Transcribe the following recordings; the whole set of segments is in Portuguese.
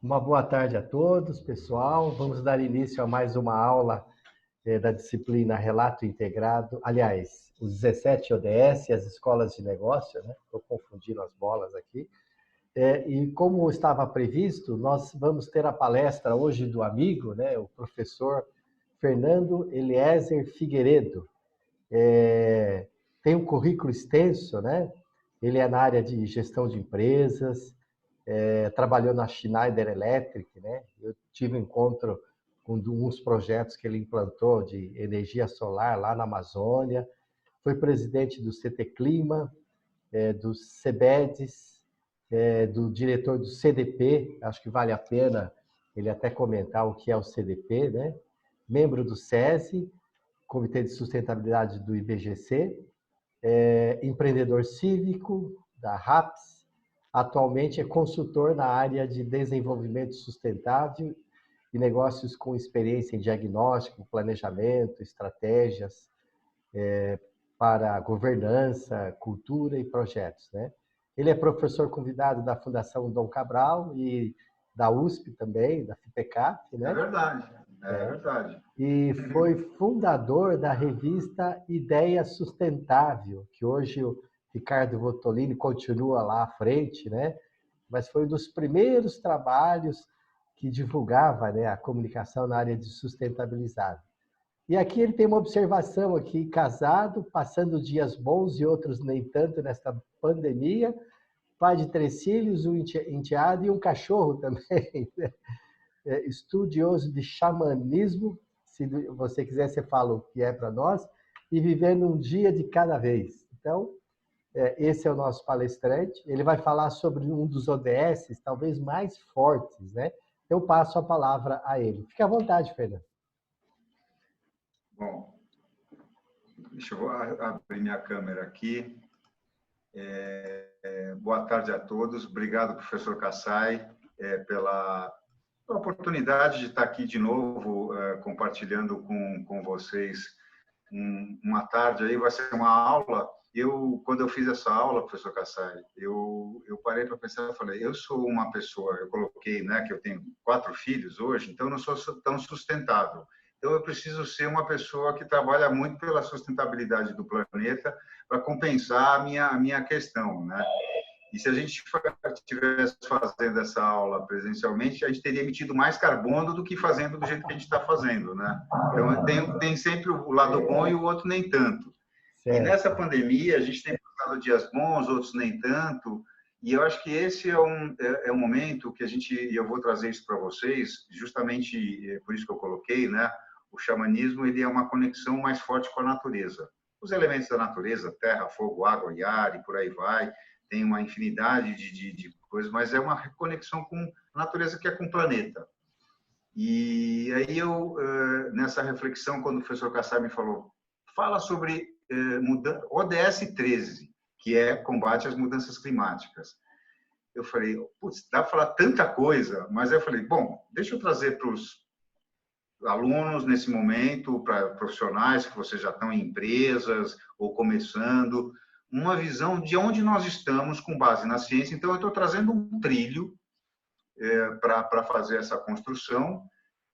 Uma boa tarde a todos, pessoal. Vamos dar início a mais uma aula da disciplina Relato Integrado. Aliás, os 17 ODS, as escolas de negócio, né? Estou confundindo as bolas aqui. E como estava previsto, nós vamos ter a palestra hoje do amigo, né? O professor Fernando Eliezer Figueiredo. Tem um currículo extenso, né? Ele é na área de gestão de empresas, trabalhou na Schneider Electric, né? Eu tive um encontro com uns projetos que ele implantou de energia solar lá na Amazônia. Foi presidente do CT Clima, do CEBEDES, do diretor do CDP. Acho que vale a pena ele até comentar o que é o CDP, né? Membro do SESI, Comitê de Sustentabilidade do IBGC, empreendedor cívico da RAPS. Atualmente é consultor na área de desenvolvimento sustentável e negócios com experiência em diagnóstico, planejamento, estratégias para governança, cultura e projetos, né? Ele é professor convidado da Fundação Dom Cabral e da USP também, da FIPECAP, né? É verdade, é verdade. E foi fundador da revista Ideia Sustentável, que hoje o Ricardo Votolini continua lá à frente, né? Mas foi um dos primeiros trabalhos que divulgava, né, a comunicação na área de sustentabilidade. E aqui ele tem uma observação aqui, casado, passando dias bons e outros nem tanto nesta pandemia, pai de 3 filhos, um enteado e um cachorro também, né? Estudioso de xamanismo, se você quiser, você fala o que é para nós, e vivendo um dia de cada vez. Então, esse é o nosso palestrante. Ele vai falar sobre um dos ODS, talvez mais fortes, né? Eu passo a palavra a ele. Fique à vontade, Fernando. Bom, deixa eu abrir minha câmera aqui. Boa tarde a todos. Obrigado, professor Kassai, pela oportunidade de estar aqui de novo, compartilhando com vocês uma tarde aí. Vai ser uma aula. Quando eu fiz essa aula, professor Kassai, eu parei para pensar, eu falei, eu sou uma pessoa, eu coloquei, né, que eu tenho 4 filhos hoje, então eu não sou tão sustentável. Então eu preciso ser uma pessoa que trabalha muito pela sustentabilidade do planeta para compensar a minha questão, né? E se a gente estivesse fazendo essa aula presencialmente, a gente teria emitido mais carbono do que fazendo do jeito que a gente está fazendo, né? Então tem sempre o lado bom e o outro nem tanto. Certo. E nessa pandemia, a gente tem passado dias bons, outros nem tanto, e eu acho que esse é um momento que e eu vou trazer isso para vocês, justamente por isso que eu coloquei, né? O xamanismo, ele é uma conexão mais forte com a natureza. Os elementos da natureza, terra, fogo, água e ar, e por aí vai, tem uma infinidade de coisas, mas é uma conexão com a natureza, que é com o planeta. E aí nessa reflexão, quando o professor Kassai me falou, fala sobre ODS 13, que é combate às mudanças climáticas. Eu falei, putz, dá para falar tanta coisa, mas eu falei, bom, deixa eu trazer para os alunos nesse momento, para profissionais que vocês já estão em empresas ou começando, uma visão de onde nós estamos com base na ciência. Então, eu estou trazendo um trilho para fazer essa construção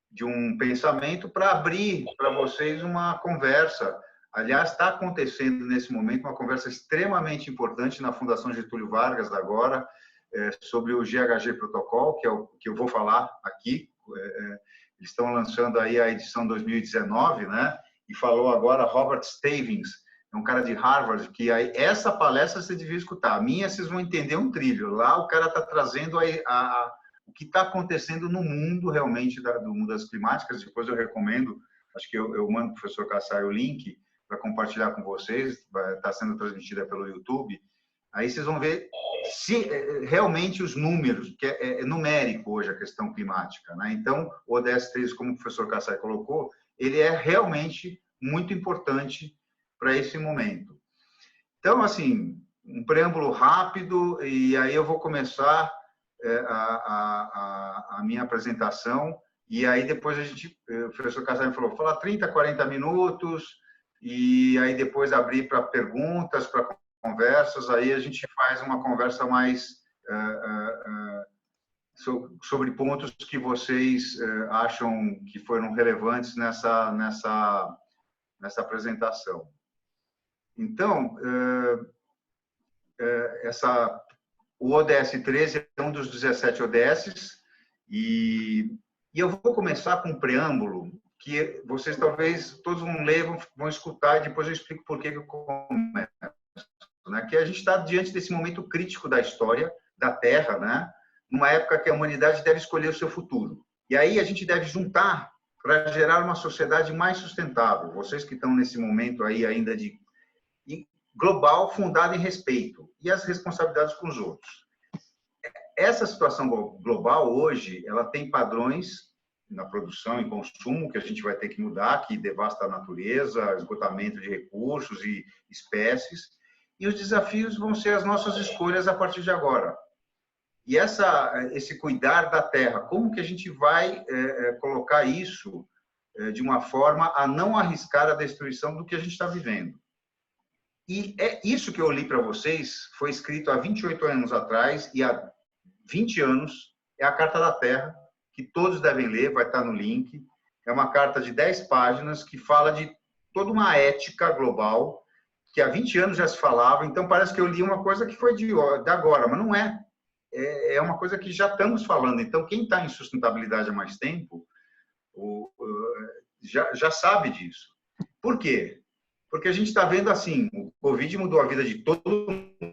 de um pensamento para abrir para vocês uma conversa. Aliás, está acontecendo nesse momento uma conversa extremamente importante na Fundação Getúlio Vargas agora, sobre o GHG Protocol, que é o que eu vou falar aqui. Eles estão lançando aí a edição 2019, né? E falou agora Robert Stavings, é um cara de Harvard, que aí, essa palestra você devia escutar. A minha, vocês vão entender um trilho. Lá o cara está trazendo o que está acontecendo no mundo realmente do mundo das climáticas. Depois eu recomendo, acho que eu mando para o professor Kassai o link para compartilhar com vocês, está sendo transmitida pelo YouTube. Aí vocês vão ver se realmente os números, que é numérico hoje a questão climática, né? Então, o ODS 13, como o professor Kassai colocou, ele é realmente muito importante para esse momento. Então, assim, um preâmbulo rápido, e aí eu vou começar a minha apresentação, e aí depois o professor Kassai falou, fala 30, 40 minutos, e aí depois abrir para perguntas, para conversas, aí a gente faz uma conversa mais sobre pontos que vocês acham que foram relevantes nessa apresentação. Então, o ODS 13 é um dos 17 ODSs, e eu vou começar com um preâmbulo que vocês talvez todos vão ler, vão escutar, e depois eu explico por que eu começo. Né? Que a gente está diante desse momento crítico da história da Terra, né? Numa época que a humanidade deve escolher o seu futuro. E aí a gente deve juntar para gerar uma sociedade mais sustentável. Vocês que estão nesse momento aí ainda de global, fundada em respeito e as responsabilidades com os outros. Essa situação global hoje, ela tem padrões na produção e consumo que a gente vai ter que mudar, que devasta a natureza, esgotamento de recursos e espécies, e os desafios vão ser as nossas escolhas a partir de agora. E esse cuidar da terra, como que a gente vai colocar isso de uma forma a não arriscar a destruição do que a gente está vivendo? E é isso que eu li para vocês, foi escrito há 28 anos atrás, e há 20 anos é a Carta da Terra, que todos devem ler, vai estar no link. É uma carta de 10 páginas que fala de toda uma ética global, que há 20 anos já se falava, então parece que eu li uma coisa que foi de agora, mas não é. É uma coisa que já estamos falando. Então, quem está em sustentabilidade há mais tempo já sabe disso. Por quê? Porque a gente está vendo assim, o Covid mudou a vida de todo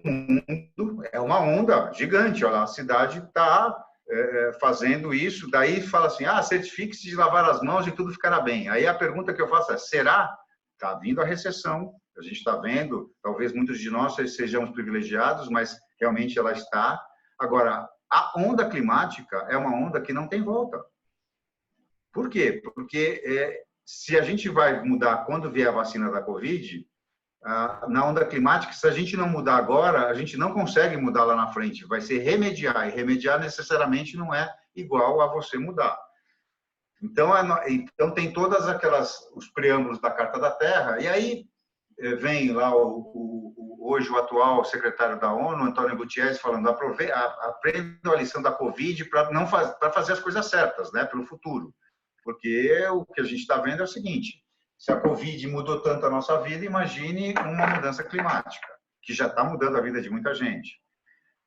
mundo, é uma onda gigante. Olha, a cidade está fazendo isso, daí fala assim, certifique-se de lavar as mãos e tudo ficará bem. Aí a pergunta que eu faço é, será? Está vindo a recessão, a gente está vendo, talvez muitos de nós sejamos privilegiados, mas realmente ela está. Agora, a onda climática é uma onda que não tem volta. Por quê? Porque se a gente vai mudar quando vier a vacina da Covid, na onda climática, se a gente não mudar agora, a gente não consegue mudar lá na frente. Vai ser remediar, e remediar necessariamente não é igual a você mudar. Então tem todas os preâmbulos da Carta da Terra, e aí vem lá hoje o atual secretário da ONU, Antônio Guterres, falando: aprendam a lição da Covid para fazer as coisas certas, né, pelo futuro. Porque o que a gente está vendo é o seguinte: se a Covid mudou tanto a nossa vida, imagine uma mudança climática, que já está mudando a vida de muita gente.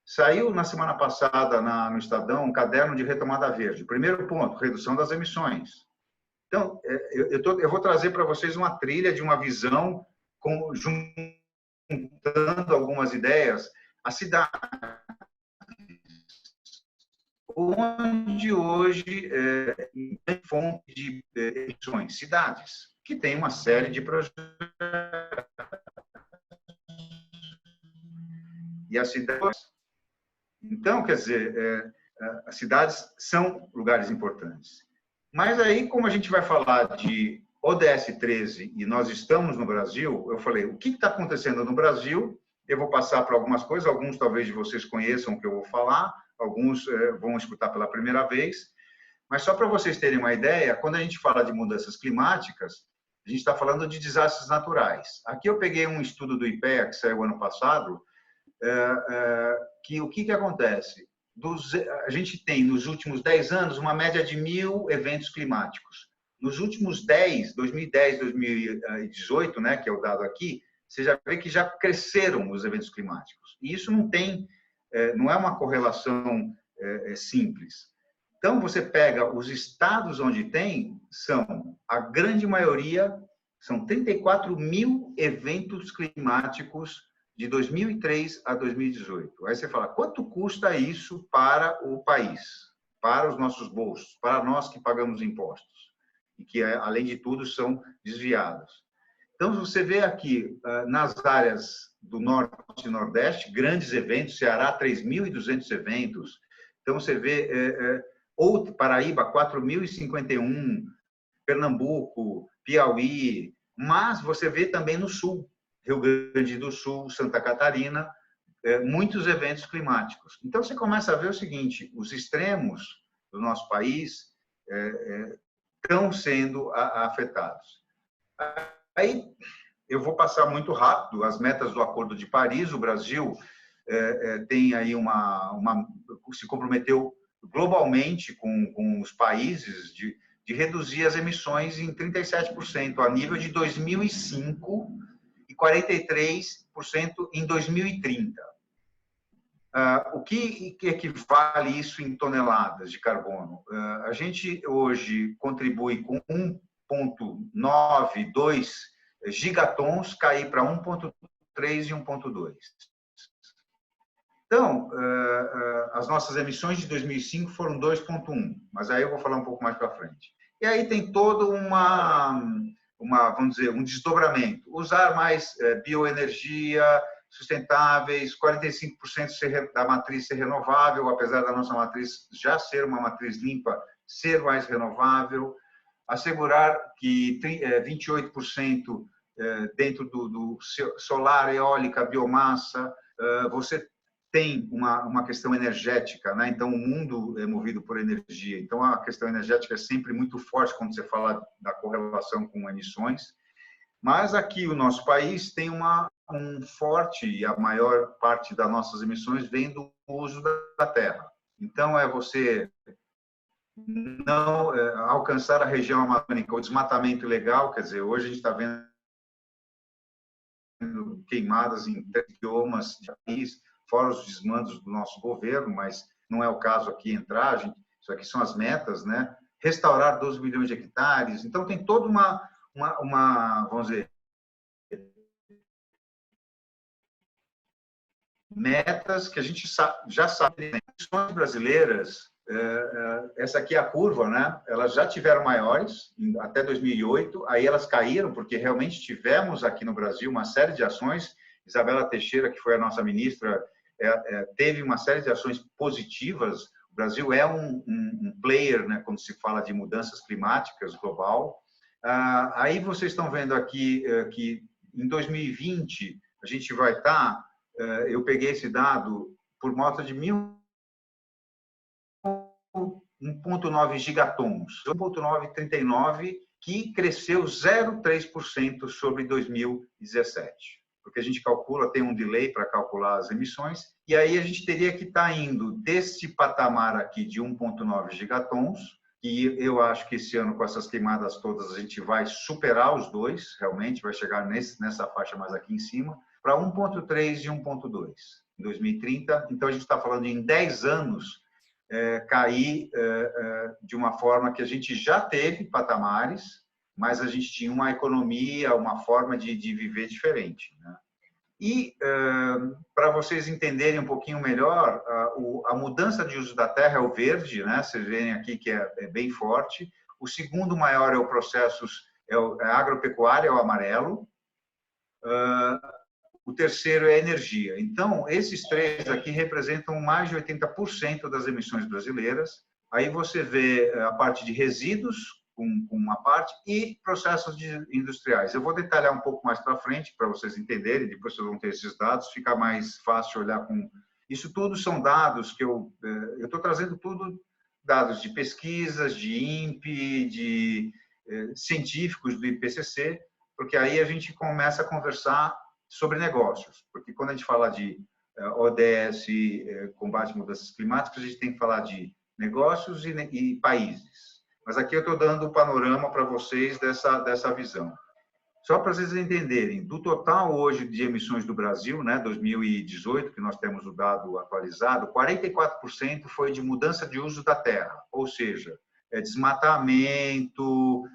Saiu na semana passada no Estadão um caderno de retomada verde. Primeiro ponto, redução das emissões. Então, eu vou trazer para vocês uma trilha de uma visão, juntando algumas ideias. A cidade, onde hoje tem fonte de emissões, cidades, que tem uma série de projetos. E as cidades... Então, quer dizer, as cidades são lugares importantes. Mas aí, como a gente vai falar de ODS 13 e nós estamos no Brasil, eu falei, o que está acontecendo no Brasil? Eu vou passar para algumas coisas, alguns talvez de vocês conheçam o que eu vou falar, alguns vão escutar pela primeira vez, mas só para vocês terem uma ideia, quando a gente fala de mudanças climáticas, a gente está falando de desastres naturais. Aqui eu peguei um estudo do IPEA, que saiu ano passado, que o que acontece? A gente tem, nos últimos 10 anos, uma média de 1.000 eventos climáticos. Nos últimos 2010, 2018, né, que é o dado aqui, você já vê que já cresceram os eventos climáticos. E isso não é uma correlação simples. Então, você pega os estados onde tem, a grande maioria, são 34.000 eventos climáticos de 2003 a 2018. Aí você fala, quanto custa isso para o país, para os nossos bolsos, para nós que pagamos impostos, e que, além de tudo, são desviados. Então, você vê aqui, nas áreas do Norte e Nordeste, grandes eventos, Ceará, 3.200 eventos. Então, você vê, Paraíba, 4.051, Pernambuco, Piauí, mas você vê também no Sul, Rio Grande do Sul, Santa Catarina, muitos eventos climáticos. Então, você começa a ver o seguinte, os extremos do nosso país estão sendo afetados. Aí, eu vou passar muito rápido as metas do Acordo de Paris. O Brasil tem aí se comprometeu globalmente com os países de reduzir as emissões em 37% a nível de 2005 e 43% em 2030. O que equivale isso em toneladas de carbono? A gente hoje contribui com 1,92 gigatons, cair para 1,3 e 1,2. Então, as nossas emissões de 2005 foram 2,1, mas aí eu vou falar um pouco mais para frente. E aí tem todo vamos dizer, um desdobramento. Usar mais bioenergia sustentáveis, 45% da matriz ser renovável, apesar da nossa matriz já ser uma matriz limpa, ser mais renovável. Assegurar que 28% dentro do solar, eólica, biomassa. Você tem uma questão energética, né? Então o mundo é movido por energia. Então a questão energética é sempre muito forte quando você fala da correlação com emissões. Mas aqui o nosso país tem um forte, e a maior parte das nossas emissões vem do uso da terra. Então é você não alcançar a região amazônica, o desmatamento ilegal, quer dizer, hoje a gente está vendo queimadas em biomas de país, fora os desmandos do nosso governo, mas não é o caso aqui entrar, isso aqui são as metas, né? Restaurar 12 milhões de hectares. Então, tem toda vamos dizer, metas que a gente já sabe. As brasileiras, essa aqui é a curva, né? Elas já tiveram maiores até 2008, aí elas caíram, porque realmente tivemos aqui no Brasil uma série de ações. Isabela Teixeira, que foi a nossa ministra, teve uma série de ações positivas. O Brasil é um player, né, quando se fala de mudanças climáticas global. Aí vocês estão vendo aqui que em 2020 a gente vai estar, eu peguei esse dado por volta de 1,9 gigatons, 1,939, que cresceu 0,3% sobre 2017. Porque a gente calcula, tem um delay para calcular as emissões, e aí a gente teria que estar indo desse patamar aqui de 1,9 gigatons, e eu acho que esse ano, com essas queimadas todas, a gente vai superar os dois, realmente, vai chegar nessa faixa mais aqui em cima, para 1,3 e 1,2 em 2030. Então, a gente está falando em 10 anos cair de uma forma que a gente já teve patamares, mas a gente tinha uma economia, uma forma de viver diferente, né? E, para vocês entenderem um pouquinho melhor, a mudança de uso da terra é o verde, né? Vocês veem aqui que é bem forte. O segundo maior é o processos, é a agropecuária, é o amarelo. O terceiro é a energia. Então, esses três aqui representam mais de 80% das emissões brasileiras. Aí você vê a parte de resíduos, com uma parte, e processos industriais. Eu vou detalhar um pouco mais para frente, para vocês entenderem, depois vocês vão ter esses dados, fica mais fácil olhar com... Isso tudo são dados que eu estou trazendo tudo, dados de pesquisas, de INPE, de científicos do IPCC, porque aí a gente começa a conversar sobre negócios, porque quando a gente fala de ODS, combate às mudanças climáticas, a gente tem que falar de negócios e países. Mas aqui eu estou dando o panorama para vocês dessa visão. Só para vocês entenderem, do total hoje de emissões do Brasil, né, 2018, que nós temos o dado atualizado, 44% foi de mudança de uso da terra, ou seja, desmatamento,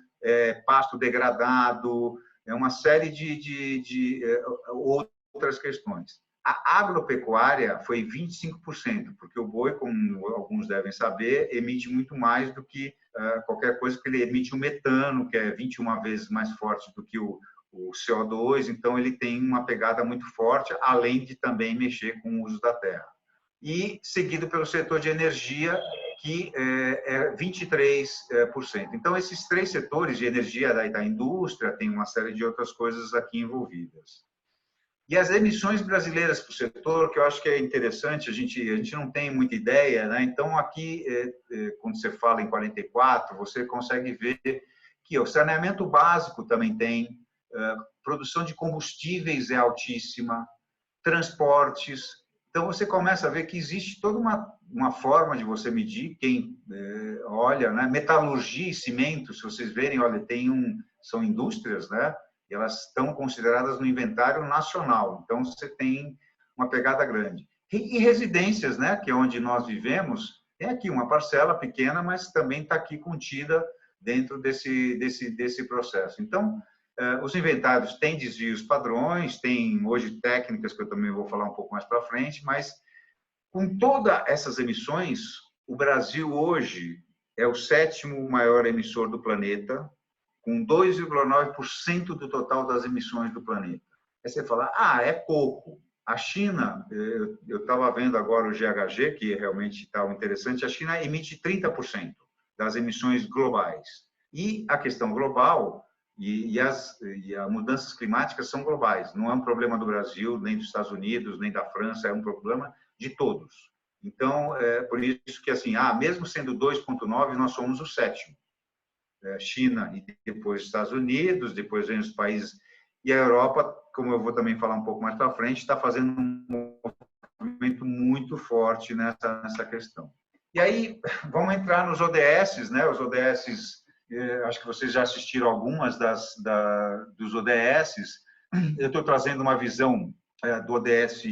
pasto degradado, uma série de outras questões. A agropecuária foi 25%, porque o boi, como alguns devem saber, emite muito mais do que qualquer coisa, porque ele emite o metano, que é 21 vezes mais forte do que o CO2, então ele tem uma pegada muito forte, além de também mexer com o uso da terra. E seguido pelo setor de energia, que é 23%. Então, esses três setores de energia da indústria, tem uma série de outras coisas aqui envolvidas. E as emissões brasileiras para o setor, que eu acho que é interessante, a gente não tem muita ideia, né? Então, aqui, quando você fala em 44, você consegue ver que o saneamento básico também tem, produção de combustíveis é altíssima, transportes. Então, você começa a ver que existe toda uma forma de você medir. Quem olha, né? Metalurgia e cimento, se vocês verem, olha, são indústrias, né? E elas estão consideradas no inventário nacional. Então, você tem uma pegada grande. E residências, né? Que é onde nós vivemos, tem aqui uma parcela pequena, mas também está aqui contida dentro desse processo. Então, os inventários têm desvios padrões, tem hoje técnicas que eu também vou falar um pouco mais para frente, mas com todas essas emissões, o Brasil hoje é o 7º maior emissor do planeta, com 2,9% do total das emissões do planeta. Aí você fala, é pouco. A China, eu estava vendo agora o GHG, que realmente está interessante, a China emite 30% das emissões globais. E a questão global e as mudanças climáticas são globais. Não é um problema do Brasil, nem dos Estados Unidos, nem da França, é um problema de todos. Então, é por isso que, assim, mesmo sendo 2,9, nós somos o 7º. China e depois Estados Unidos, depois vem os países. E a Europa, como eu vou também falar um pouco mais para frente, está fazendo um movimento muito forte nessa questão. E aí, vamos entrar nos ODS, né? Os ODS, acho que vocês já assistiram algumas dos ODS. Eu estou trazendo uma visão do ODS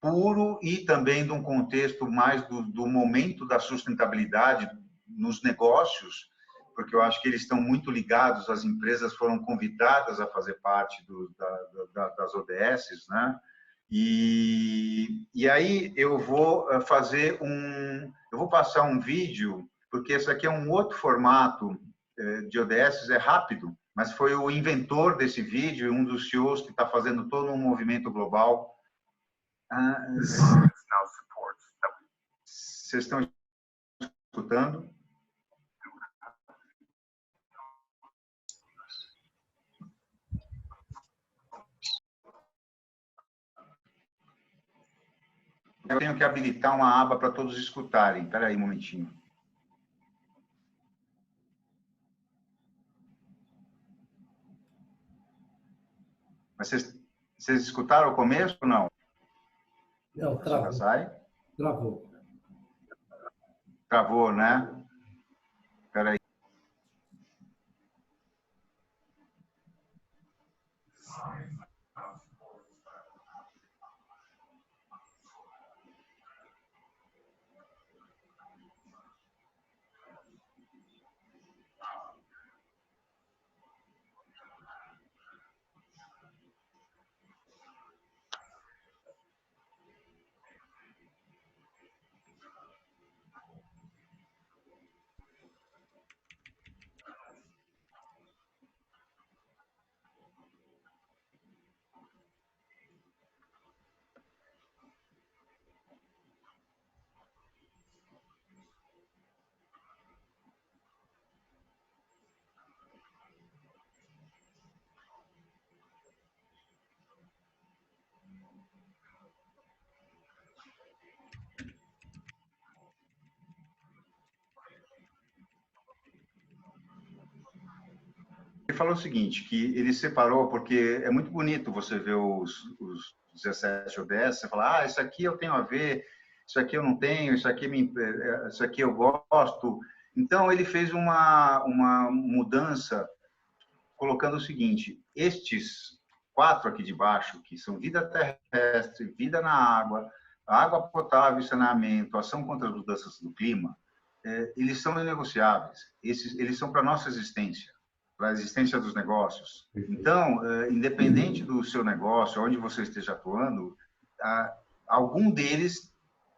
puro e também de um contexto mais do momento da sustentabilidade nos negócios, porque eu acho que eles estão muito ligados, as empresas foram convidadas a fazer parte das ODS, né? E aí eu vou eu vou passar um vídeo, porque esse aqui é um outro formato de ODS, é rápido, mas foi o inventor desse vídeo, um dos CEOs que está fazendo todo um movimento global. Vocês estão escutando? Eu tenho que habilitar uma aba para todos escutarem. Espera aí um momentinho. Mas vocês escutaram o começo ou não? Não, travou. Travou. Travou, né? Espera aí. Ele falou o seguinte, que ele separou, porque é muito bonito você ver os 17 ODS, você fala, isso aqui eu tenho a ver, isso aqui eu não tenho, isso aqui eu gosto. Então, ele fez uma mudança, colocando o seguinte, estes 4 aqui de baixo, que são vida terrestre, vida na água, água potável e saneamento, ação contra as mudanças do clima, eles são inegociáveis, eles são para a nossa existência, para a existência dos negócios. Então, independente do seu negócio, onde você esteja atuando, algum deles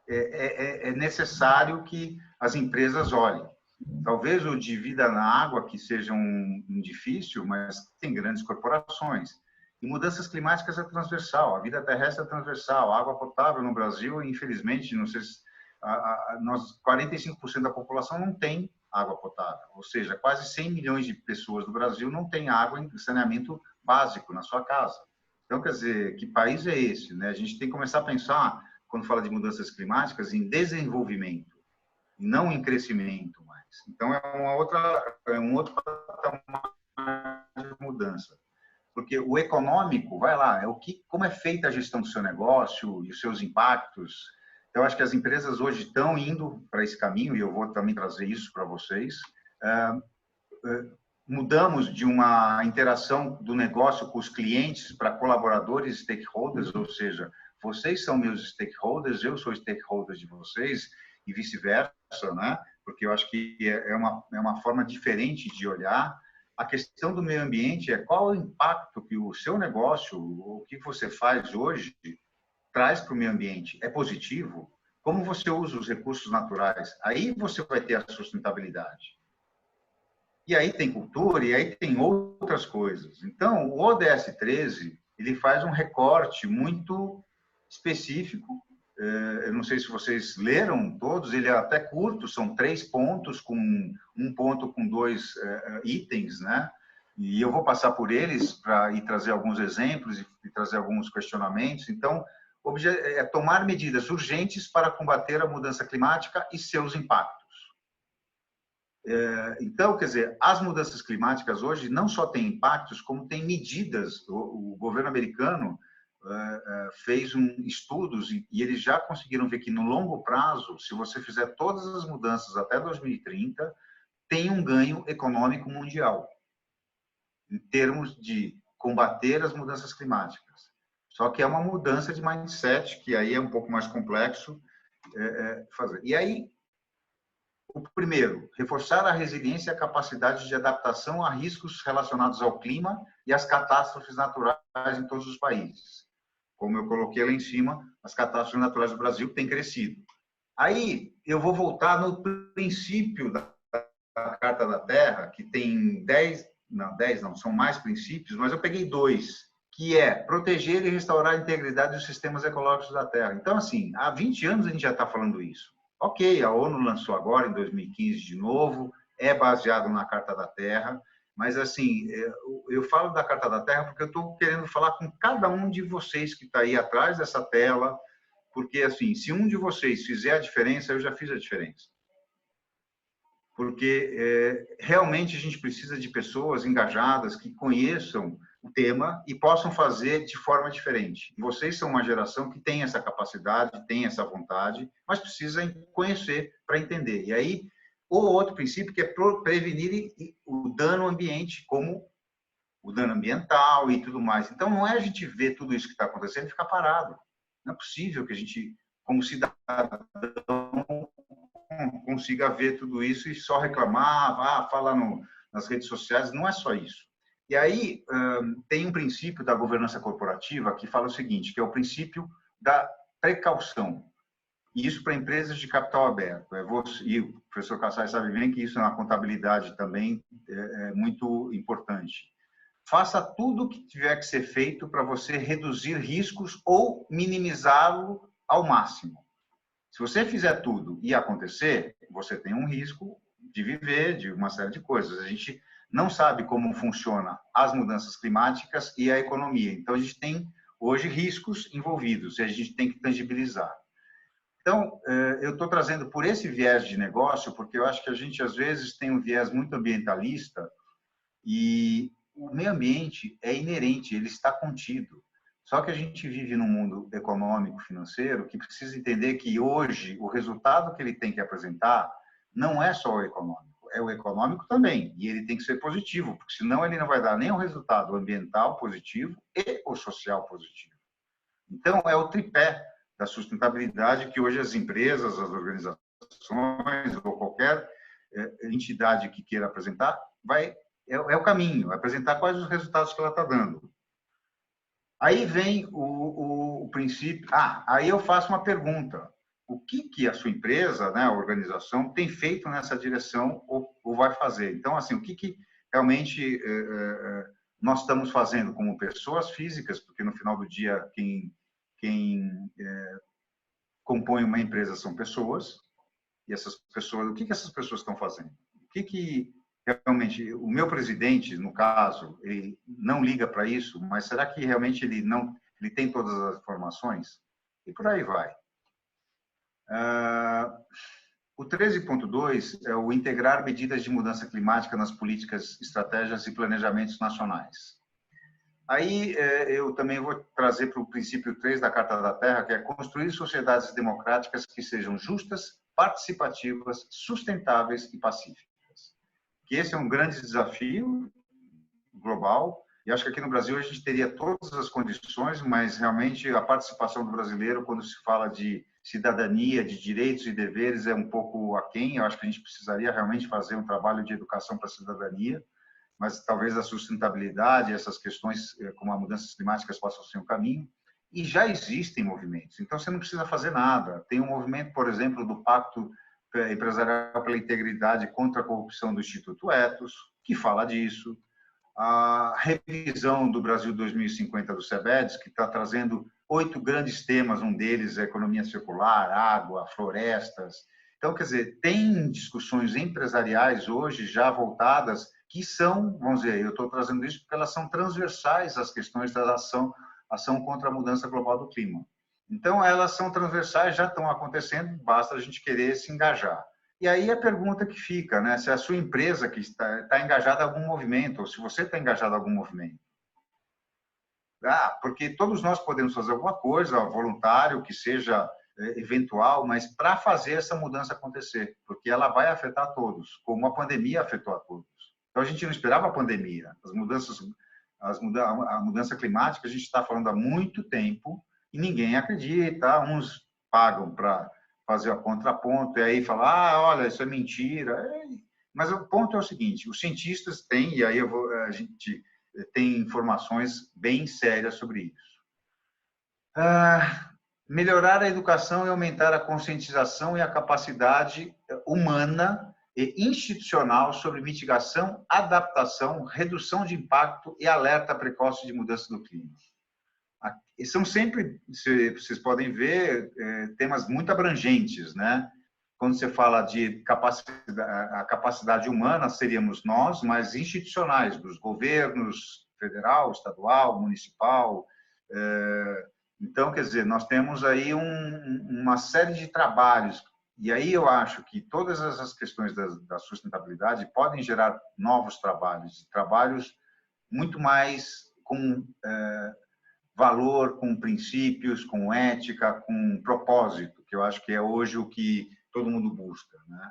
é necessário que as empresas olhem. Talvez o de vida na água, que seja um difícil, mas tem grandes corporações. E mudanças climáticas é transversal, a vida terrestre é transversal, a água potável no Brasil, infelizmente, não sei se, 45% da população não tem água potável, ou seja, quase 100 milhões de pessoas do Brasil não têm água em saneamento básico na sua casa. Então, quer dizer, que país é esse, né? A gente tem que começar a pensar, quando fala de mudanças climáticas, em desenvolvimento, não em crescimento mais. Então, é um outro patamar de mudança. Porque o econômico, vai lá, como é feita a gestão do seu negócio e os seus impactos. Então, acho que as empresas hoje estão indo para esse caminho, e eu vou também trazer isso para vocês. Mudamos de uma interação do negócio com os clientes para colaboradores, stakeholders, ou seja, vocês são meus stakeholders, eu sou stakeholder de vocês, e vice-versa, né? Porque eu acho que é uma forma diferente de olhar. A questão do meio ambiente é qual o impacto que o seu negócio, o que você faz hoje, traz para o meio ambiente. É positivo? Como você usa os recursos naturais? Aí você vai ter a sustentabilidade. E aí tem cultura, e aí tem outras coisas. Então, o ODS 13, ele faz um recorte muito específico. Eu não sei se vocês leram todos, ele é até curto, são 3 pontos, com um ponto com 2 itens, né? E eu vou passar por eles para ir trazer alguns exemplos e trazer alguns questionamentos. Então, é tomar medidas urgentes para combater a mudança climática e seus impactos. Então, quer dizer, as mudanças climáticas hoje não só têm impactos, como têm medidas. O governo americano fez estudos e eles já conseguiram ver que no longo prazo, se você fizer todas as mudanças até 2030, tem um ganho econômico mundial em termos de combater as mudanças climáticas. Só que é uma mudança de mindset, que aí é um pouco mais complexo fazer. E aí, o primeiro, reforçar a resiliência e a capacidade de adaptação a riscos relacionados ao clima e às catástrofes naturais em todos os países. Como eu coloquei lá em cima, as catástrofes naturais do Brasil têm crescido. Aí, eu vou voltar no princípio da Carta da Terra, que tem 10 não, são mais princípios, mas eu peguei 2, que é proteger e restaurar a integridade dos sistemas ecológicos da Terra. Então, assim, há 20 anos a gente já está falando isso. Ok, a ONU lançou agora, em 2015, de novo, é baseado na Carta da Terra, mas, assim, eu falo da Carta da Terra porque eu estou querendo falar com cada um de vocês que está aí atrás dessa tela, porque, assim, se um de vocês fizer a diferença, eu já fiz a diferença. Porque realmente a gente precisa de pessoas engajadas que conheçam o tema e possam fazer de forma diferente. E vocês são uma geração que tem essa capacidade, tem essa vontade, mas precisa conhecer para entender. E aí, o outro princípio que é prevenir o dano ambiente, como o dano ambiental e tudo mais. Então, não é a gente ver tudo isso que está acontecendo e ficar parado. Não é possível que a gente, como cidadão, consiga ver tudo isso e só reclamar, falar nas redes sociais. Não é só isso. E aí tem um princípio da governança corporativa que fala o seguinte, que é o princípio da precaução. E isso para empresas de capital aberto. E o professor Kassai sabe bem que isso na contabilidade também é muito importante. Faça tudo o que tiver que ser feito para você reduzir riscos ou minimizá-lo ao máximo. Se você fizer tudo e acontecer, você tem um risco de viver, de uma série de coisas. A gente não sabe como funciona as mudanças climáticas e a economia. Então, a gente tem hoje riscos envolvidos e a gente tem que tangibilizar. Então, eu estou trazendo por esse viés de negócio, porque eu acho que a gente, às vezes, tem um viés muito ambientalista e o meio ambiente é inerente, ele está contido. Só que a gente vive num mundo econômico, financeiro, que precisa entender que hoje o resultado que ele tem que apresentar não é só o econômico, é o econômico também, e ele tem que ser positivo, porque senão ele não vai dar nem o resultado ambiental positivo e o social positivo. Então, é o tripé da sustentabilidade que hoje as empresas, as organizações ou qualquer entidade que queira apresentar, é o caminho, apresentar quais os resultados que ela está dando. Aí vem o princípio. Aí eu faço uma pergunta. O que a sua empresa, né, a organização, tem feito nessa direção ou vai fazer? Então, assim, o que realmente nós estamos fazendo como pessoas físicas, porque no final do dia quem compõe uma empresa são pessoas, e essas pessoas, o que essas pessoas estão fazendo? O que realmente o meu presidente, no caso, ele não liga para isso, mas será que realmente ele tem todas as informações? E por aí vai. O 13.2 é o integrar medidas de mudança climática nas políticas, estratégias e planejamentos nacionais. Aí eu também vou trazer para o princípio 3 da Carta da Terra, que é construir sociedades democráticas que sejam justas, participativas, sustentáveis e pacíficas. Que esse é um grande desafio global, e acho que aqui no Brasil a gente teria todas as condições, mas realmente a participação do brasileiro, quando se fala de cidadania, de direitos e deveres, é um pouco aquém. Eu acho que a gente precisaria realmente fazer um trabalho de educação para a cidadania, mas talvez a sustentabilidade, essas questões como as mudanças climáticas possam ser um caminho. E já existem movimentos, então você não precisa fazer nada. Tem um movimento, por exemplo, do Pacto Empresarial pela Integridade contra a Corrupção do Instituto Ethos, que fala disso. A revisão do Brasil 2050 do CEBEDS, que está trazendo 8 grandes temas, um deles é economia circular, água, florestas. Então, quer dizer, tem discussões empresariais hoje já voltadas que são, vamos dizer, eu estou trazendo isso porque elas são transversais às questões da ação contra a mudança global do clima. Então, elas são transversais, já estão acontecendo, basta a gente querer se engajar. E aí a pergunta que fica, né? Se a sua empresa que está engajada em algum movimento, ou se você está engajado em algum movimento. Porque todos nós podemos fazer alguma coisa, voluntário, que seja eventual, mas para fazer essa mudança acontecer, porque ela vai afetar todos, como a pandemia afetou a todos. Então, a gente não esperava a pandemia. A mudança climática, a gente está falando há muito tempo e ninguém acredita. Uns pagam para fazer a contraponto, e aí falar, olha, isso é mentira. Mas o ponto é o seguinte, os cientistas têm, e aí a gente tem informações bem sérias sobre isso. Melhorar a educação e aumentar a conscientização e a capacidade humana e institucional sobre mitigação, adaptação, redução de impacto e alerta precoce de mudança do clima. E são sempre, vocês podem ver, temas muito abrangentes, né? Quando você fala de a capacidade humana, seríamos nós, mas institucionais, dos governos federal, estadual, municipal. Então, quer dizer, nós temos aí uma série de trabalhos. E aí eu acho que todas essas questões da sustentabilidade podem gerar novos trabalhos muito mais com valor, com princípios, com ética, com propósito, que eu acho que é hoje o que todo mundo busca, né?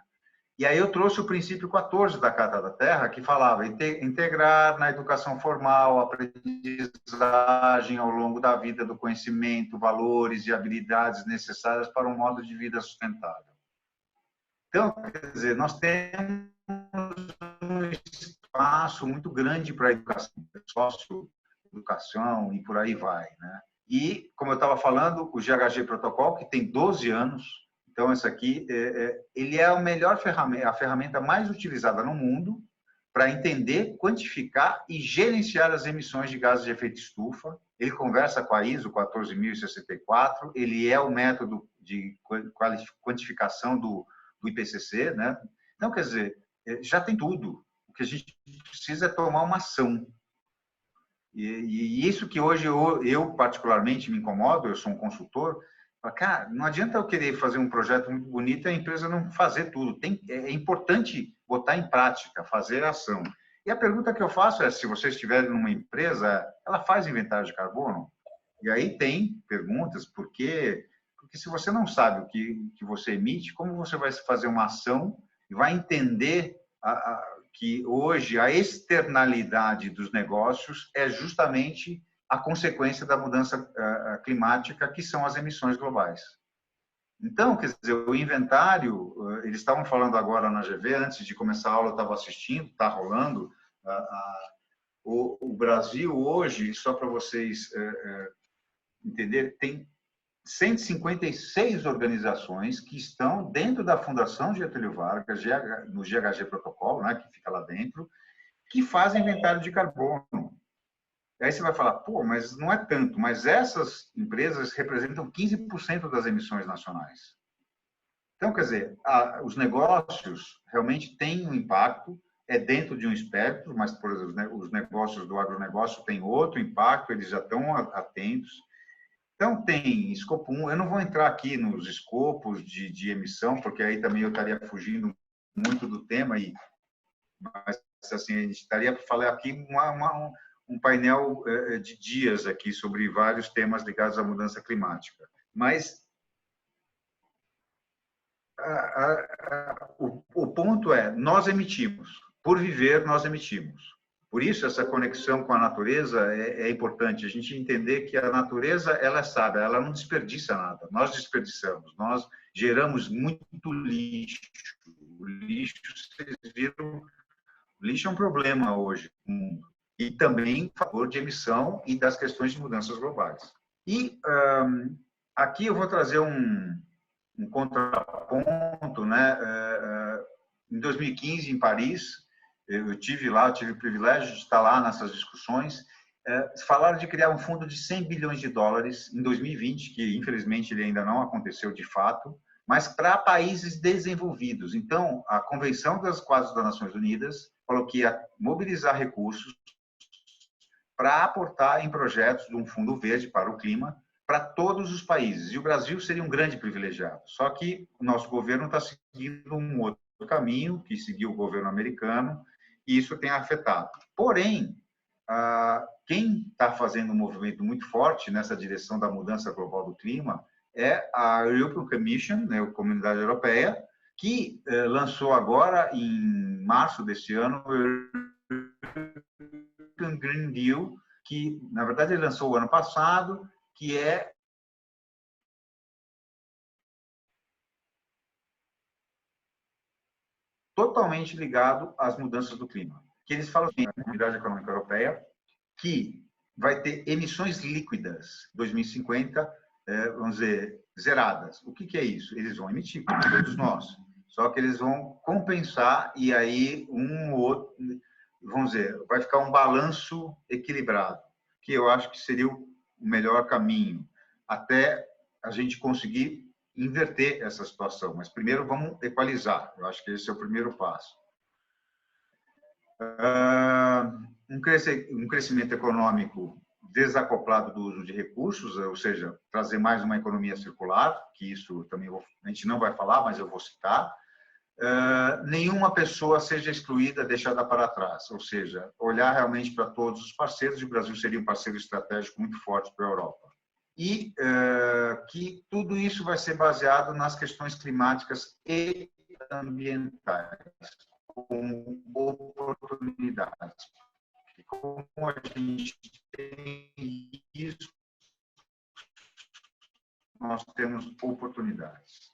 E aí eu trouxe o princípio 14 da Carta da Terra, que falava integrar na educação formal, aprendizagem ao longo da vida do conhecimento, valores e habilidades necessárias para um modo de vida sustentável. Então, quer dizer, nós temos um espaço muito grande para a educação, socioeducação e por aí vai, né? E, como eu estava falando, o GHG Protocol, que tem 12 anos, então, esse aqui, ele é a melhor ferramenta, a ferramenta mais utilizada no mundo para entender, quantificar e gerenciar as emissões de gases de efeito estufa. Ele conversa com a ISO 14064, ele é o método de quantificação do IPCC, né? Então, quer dizer, já tem tudo. O que a gente precisa é tomar uma ação. E isso que hoje eu particularmente me incomodo, eu sou um consultor. Cara, não adianta eu querer fazer um projeto muito bonito e a empresa não fazer tudo. É importante botar em prática, fazer ação. E a pergunta que eu faço é, se você estiver numa empresa, ela faz inventário de carbono? E aí tem perguntas, por quê? Porque se você não sabe o que você emite, como você vai fazer uma ação e vai entender que hoje a externalidade dos negócios é justamente a consequência da mudança climática, que são as emissões globais. Então, quer dizer, o inventário, eles estavam falando agora na GV, antes de começar a aula eu estava assistindo, está rolando. O Brasil hoje, só para vocês entenderem, tem 156 organizações que estão dentro da Fundação Getúlio Vargas, no GHG Protocolo, né, que fica lá dentro, que fazem inventário de carbono. Aí você vai falar, pô, mas não é tanto. Mas essas empresas representam 15% das emissões nacionais. Então, quer dizer, os negócios realmente têm um impacto, é dentro de um espectro, mas, por exemplo, os negócios do agronegócio têm outro impacto, eles já estão atentos. Então, tem escopo 1. Eu não vou entrar aqui nos escopos de emissão, porque aí também eu estaria fugindo muito do tema, mas assim, a gente estaria para falar aqui um painel de dias aqui sobre vários temas ligados à mudança climática. Mas o ponto é, nós emitimos. Por viver, nós emitimos. Por isso, essa conexão com a natureza é importante. A gente entender que a natureza, ela é sábia, ela não desperdiça nada. Nós desperdiçamos, nós geramos muito lixo. O lixo, vocês viram, o lixo é um problema hoje no mundo. E também fator de emissão e das questões de mudanças globais. E aqui eu vou trazer um contraponto, né? Em 2015, em Paris, eu tive lá, eu tive o privilégio de estar lá nessas discussões. Falaram de criar um fundo de 100 bilhões de dólares em 2020, que infelizmente ele ainda não aconteceu de fato, mas para países desenvolvidos. Então, a Convenção das Quadras das Nações Unidas falou que ia mobilizar recursos para aportar em projetos de um fundo verde para o clima para todos os países. E o Brasil seria um grande privilegiado. Só que o nosso governo está seguindo um outro caminho, que seguiu o governo americano, e isso tem afetado. Porém, quem está fazendo um movimento muito forte nessa direção da mudança global do clima é a European Commission, né, a Comunidade Europeia, que lançou agora, em março deste ano, o European Green Deal, que, na verdade, ele lançou o ano passado, que é totalmente ligado às mudanças do clima. Que eles falam assim, a Comunidade Econômica Europeia, que vai ter emissões líquidas 2050, vamos dizer, zeradas. O que é isso? Eles vão emitir, como todos nós. Só que eles vão compensar e aí um ou outro, vamos dizer, vai ficar um balanço equilibrado, que eu acho que seria o melhor caminho, até a gente conseguir inverter essa situação. Mas primeiro vamos equalizar. Eu acho que esse é o primeiro passo. Um crescimento econômico desacoplado do uso de recursos, ou seja, trazer mais uma economia circular, que isso também a gente não vai falar, mas eu vou citar. Nenhuma pessoa seja excluída, deixada para trás, ou seja, olhar realmente para todos os parceiros, e o Brasil seria um parceiro estratégico muito forte para a Europa. E que tudo isso vai ser baseado nas questões climáticas e ambientais, com oportunidades. E como a gente tem isso, nós temos oportunidades.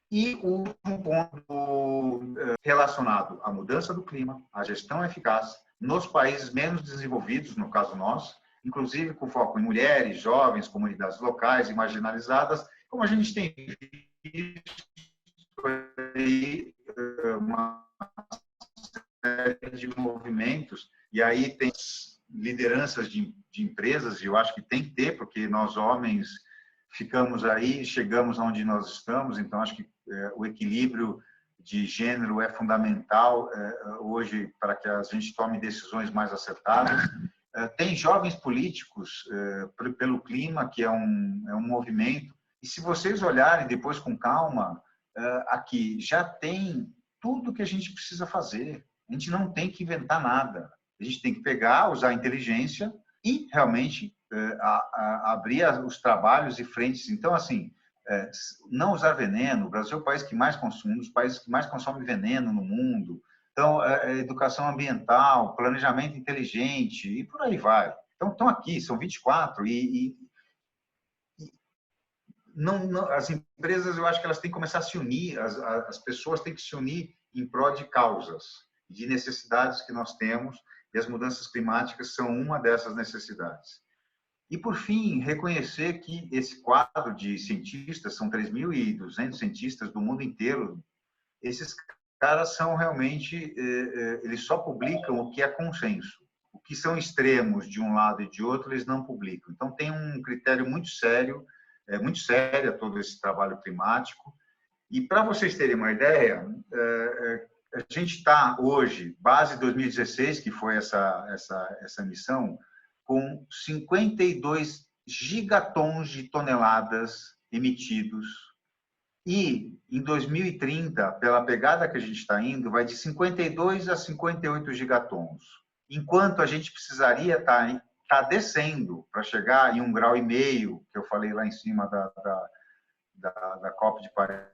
E o último ponto relacionado à mudança do clima, à gestão eficaz nos países menos desenvolvidos, no caso nós, inclusive com foco em mulheres, jovens, comunidades locais e marginalizadas, como a gente tem visto aí uma série de movimentos, e aí tem lideranças de empresas, e eu acho que tem que ter, porque nós homens ficamos aí, chegamos onde nós estamos, então acho que o equilíbrio de gênero é fundamental hoje para que a gente tome decisões mais acertadas. Tem jovens políticos pelo clima, que é um movimento, e se vocês olharem depois com calma, aqui já tem tudo que a gente precisa fazer. A gente não tem que inventar nada. A gente tem que pegar, usar a inteligência e realmente abrir os trabalhos e frentes. Então, assim, não usar veneno. O Brasil é o país que mais consome, um dos países que mais consome veneno no mundo. Então, educação ambiental, planejamento inteligente e por aí vai. Então, estão aqui, são 24 as empresas, eu acho que elas têm que começar a se unir, as pessoas têm que se unir em prol de causas, de necessidades que nós temos, e as mudanças climáticas são uma dessas necessidades. E, por fim, reconhecer que esse quadro de cientistas, são 3.200 cientistas do mundo inteiro, esses caras são realmente, eles só publicam o que é consenso. O que são extremos de um lado e de outro, eles não publicam. Então, tem um critério muito sério, muito sério todo esse trabalho climático. E, para vocês terem uma ideia, a gente está hoje, base 2016, que foi essa missão, com 52 gigatons de toneladas emitidos. E, em 2030, pela pegada que a gente está indo, vai de 52 a 58 gigatons. enquanto a gente precisaria estar descendo para chegar em 1,5 grau, que eu falei lá em cima da COP de Paris.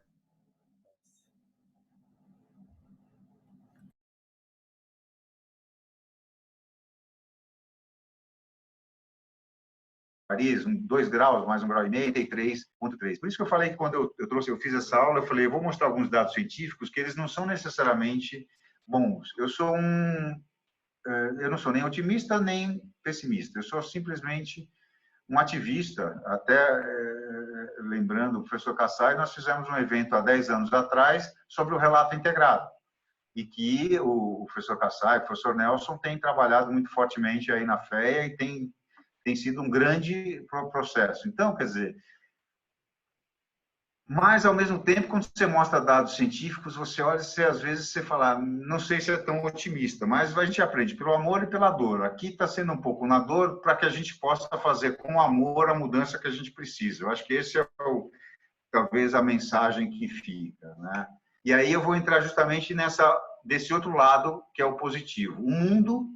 Paris, 2 graus, mais 1,5 grau, 83,3. Por isso que eu falei que quando eu fiz essa aula, eu falei, eu vou mostrar alguns dados científicos que eles não são necessariamente bons. Eu não sou nem otimista nem pessimista, eu sou simplesmente um ativista. Até lembrando o professor Kassai, nós fizemos um evento há 10 anos atrás sobre o relato integrado, e que o professor Kassai, o professor Nelson têm trabalhado muito fortemente aí na FEA e tem sido um grande processo. Então, quer dizer, mas, ao mesmo tempo, quando você mostra dados científicos, você olha e às vezes você fala, não sei se é tão otimista, mas a gente aprende pelo amor e pela dor. Aqui está sendo um pouco na dor para que a gente possa fazer com amor a mudança que a gente precisa. Eu acho que esse é talvez a mensagem que fica, né? E aí eu vou entrar justamente desse outro lado, que é o positivo. O mundo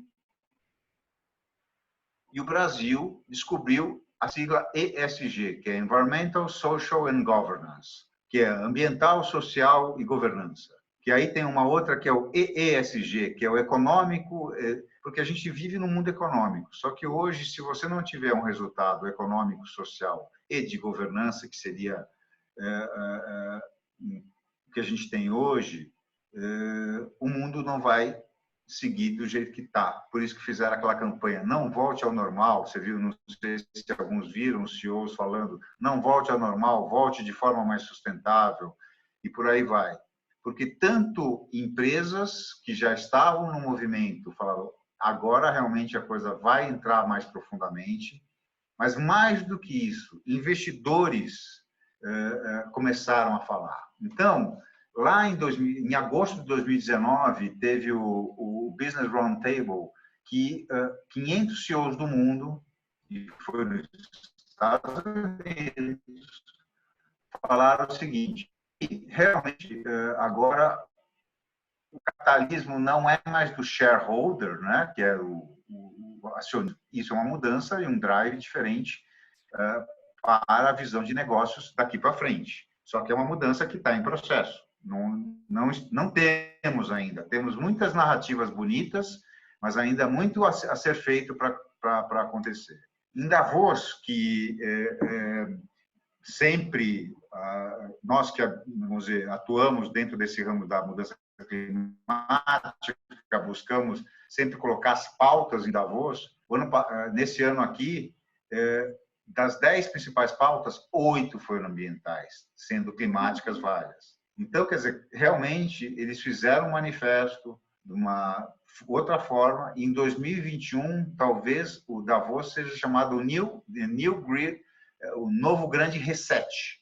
e o Brasil descobriu a sigla ESG, que é Environmental, Social and Governance, que é ambiental, social e governança. Que aí tem uma outra que é o EESG, que é o econômico, porque a gente vive no mundo econômico. Só que hoje, se você não tiver um resultado econômico, social e de governança, que seria o que a gente tem hoje, o mundo não vai seguir do jeito que está. Por isso que fizeram aquela campanha, não volte ao normal. Você viu, não sei se alguns viram os CEOs falando, não volte ao normal, volte de forma mais sustentável, e por aí vai. Porque tanto empresas que já estavam no movimento falaram, agora realmente a coisa vai entrar mais profundamente, mas mais do que isso, investidores começaram a falar. Então, lá em agosto de 2019, teve o Business Roundtable, que 500 CEOs do mundo, e foi nos Estados Unidos, falaram o seguinte, realmente, agora, o capitalismo não é mais do shareholder, né, que é o acionista. Isso é uma mudança e um drive diferente para a visão de negócios daqui para frente. Só que é uma mudança que está em processo. Não temos ainda. Temos muitas narrativas bonitas, mas ainda muito a ser feito para acontecer. Em Davos, que sempre nós que, vamos dizer, atuamos dentro desse ramo da mudança climática, buscamos sempre colocar as pautas em Davos. Nesse ano aqui, das 10 principais pautas, 8 foram ambientais, sendo climáticas várias. Então, quer dizer, realmente, eles fizeram um manifesto de uma outra forma, e em 2021, talvez o Davos seja chamado o New Grid, o novo grande reset.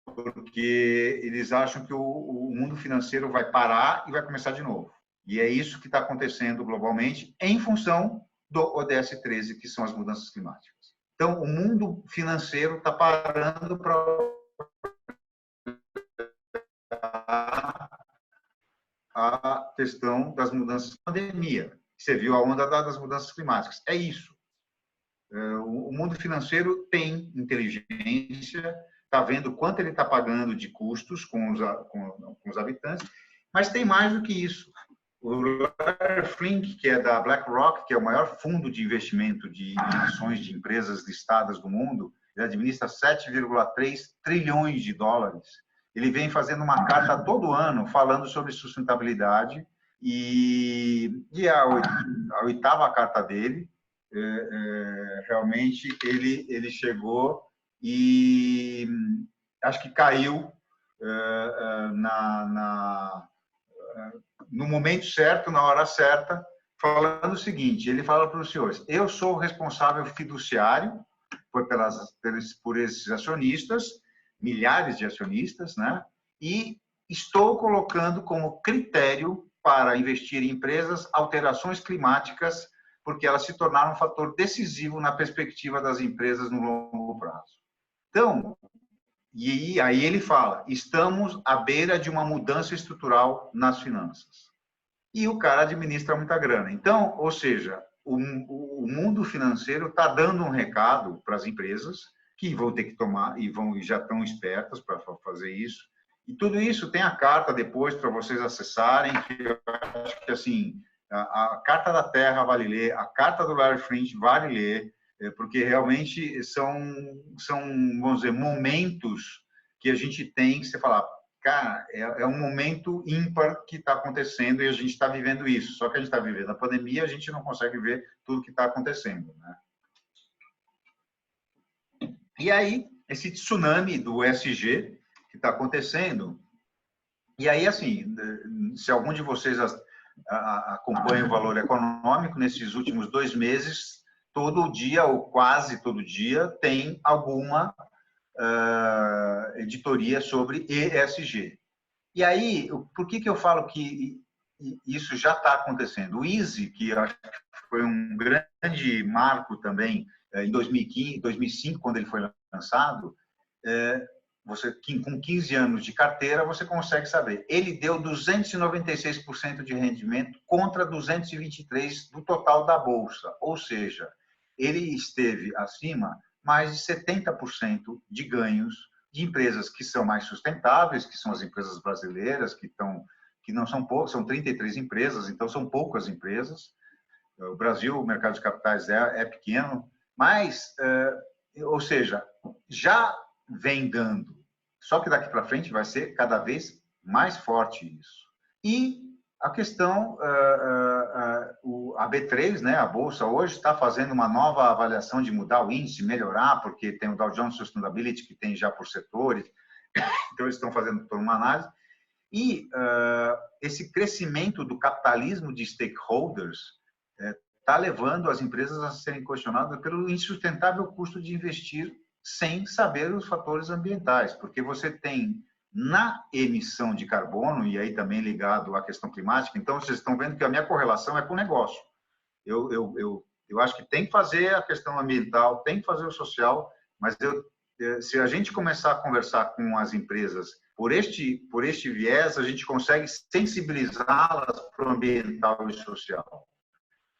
Porque eles acham que o mundo financeiro vai parar e vai começar de novo. E é isso que está acontecendo globalmente, em função do ODS 13, que são as mudanças climáticas. Então, o mundo financeiro está parando para a questão das mudanças da pandemia. Você viu a onda das mudanças climáticas. É isso. O mundo financeiro tem inteligência, está vendo quanto ele está pagando de custos com os habitantes, mas tem mais do que isso. O Larry Fink, que é da BlackRock, que é o maior fundo de investimento em ações de empresas listadas do mundo, ele administra 7,3 trilhões de dólares. Ele vem fazendo uma carta todo ano falando sobre sustentabilidade e a oitava carta dele, realmente ele chegou e acho que caiu no momento certo, na hora certa, falando o seguinte, ele fala para os senhores, eu sou o responsável fiduciário por esses acionistas, milhares de acionistas, né? E estou colocando como critério para investir em empresas alterações climáticas, porque elas se tornaram um fator decisivo na perspectiva das empresas no longo prazo. Então, e aí ele fala, estamos à beira de uma mudança estrutural nas finanças. e o cara administra muita grana. Então, ou seja, o mundo financeiro está dando um recado para as empresas que vão ter que tomar e já estão espertas para fazer isso. E tudo isso tem a carta depois para vocês acessarem, que eu acho que assim, a Carta da Terra vale ler, a Carta do Larry Flynt vale ler, porque realmente são, vamos dizer, momentos que a gente tem que você falar, cara, é um momento ímpar que está acontecendo e a gente está vivendo isso. Só que a gente está vivendo a pandemia, a gente não consegue ver tudo que está acontecendo, né? E aí, esse tsunami do ESG que está acontecendo, e aí, assim, se algum de vocês acompanha o Valor Econômico, nesses últimos 2 meses, todo dia, ou quase todo dia, tem alguma editoria sobre ESG. E aí, por que eu falo que isso já está acontecendo? O EASY, que eu acho que foi um grande marco também, em 2015, 2005, quando ele foi lançado, você, com 15 anos de carteira, você consegue saber. Ele deu 296% de rendimento contra 223% do total da Bolsa. Ou seja, ele esteve acima mais de 70% de ganhos de empresas que são mais sustentáveis, que são as empresas brasileiras, que não são poucas, são 33 empresas, então são poucas empresas. O Brasil, o mercado de capitais é pequeno, mas, ou seja, já vem dando. Só que daqui para frente vai ser cada vez mais forte isso. E a questão, a B3, né, a Bolsa, hoje está fazendo uma nova avaliação de mudar o índice, melhorar, porque tem o Dow Jones Sustainability, que tem já por setores, então eles estão fazendo toda uma análise. E esse crescimento do capitalismo de stakeholders está levando as empresas a serem questionadas pelo insustentável custo de investir sem saber os fatores ambientais, porque você tem na emissão de carbono, e aí também ligado à questão climática, então vocês estão vendo que a minha correlação é com o negócio. Eu acho que tem que fazer a questão ambiental, tem que fazer o social, mas se a gente começar a conversar com as empresas por este viés, a gente consegue sensibilizá-las para o ambiental e social.